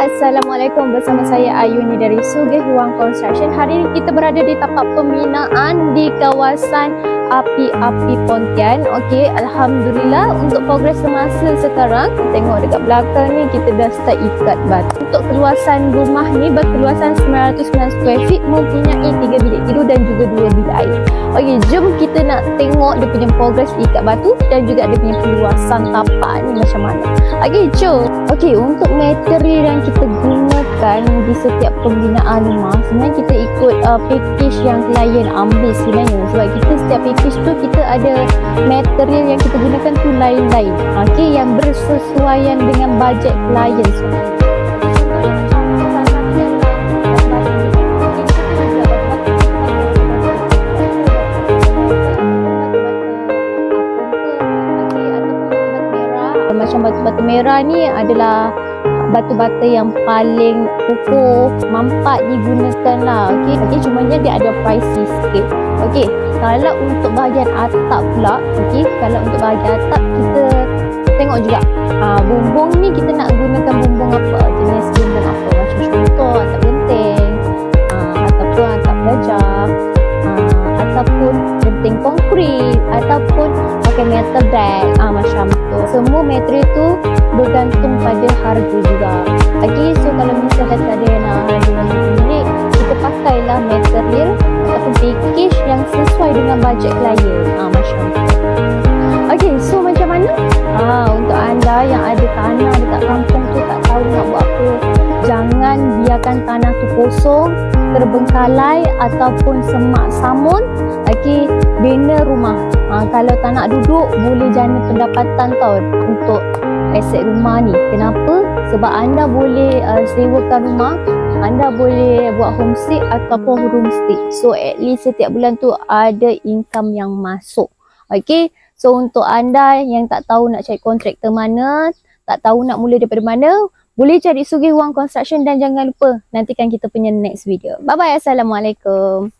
Assalamualaikum, bersama saya Ayuni dari Sugih Wang Construction. Hari ini kita berada di tapak pembinaan di kawasan Api-Api Pontian. Okey, alhamdulillah untuk progres semasa sekarang, tengok dekat belakang ni kita dah start ikat batu. Untuk keluasan rumah ni berkeluasan 909 square feet, mempunyai 3 bilik tidur dan juga 2 bilik air. Okey, jom kita nak tengok dia punya progres ikat batu dan juga dia punya keluasan tapak ni macam mana. Okey, jom. Okey, untuk material yang kita gunakan di setiap pembinaan rumah, sebenarnya kita ikut package yang klien ambil sebenarnya. Sebab kita setiap package tu kita ada material yang kita gunakan tu lain-lain. Okey, yang bersesuaian dengan bajet klien sebenarnya. Macam batu-batu merah ni adalah batu-bata yang paling kukuh, mampat digunakan lah. Okey, cumanya dia ada pricey sikit. Okey, kalau untuk bahagian atap pula, okey, kalau untuk bahagian atap kita tengok juga bumbung ni kita nak gunakan bumbung apa, jenis bumbung apa, macam contoh atap genteng, ataupun atap gajah, ataupun genteng konkrit, ataupun pakai metal deck, macam tu. Semua material tu bergantung pada harga juga. Okay, so kalau misalnya kata ada yang nak harga bilik, kita pakailah material ataupun package yang sesuai dengan bajet klien, macam tu. Okay, so macam mana? Untuk anda yang ada tanah dekat kampung tu tak tahu nak buat apa, jangan biarkan tanah tu kosong, terbengkalai ataupun semak samun. Okay, bina rumah. Kalau tak nak duduk, boleh jana pendapatan tau untuk aset rumah ni. Kenapa? Sebab anda boleh sewakan rumah, anda boleh buat homestay ataupun roomstay. So at least setiap bulan tu ada income yang masuk. Okay, so untuk anda yang tak tahu nak cari kontraktor mana, tak tahu nak mula daripada mana, boleh cari Sugih Wang Construction dan jangan lupa nantikan kita punya next video. Bye bye, assalamualaikum.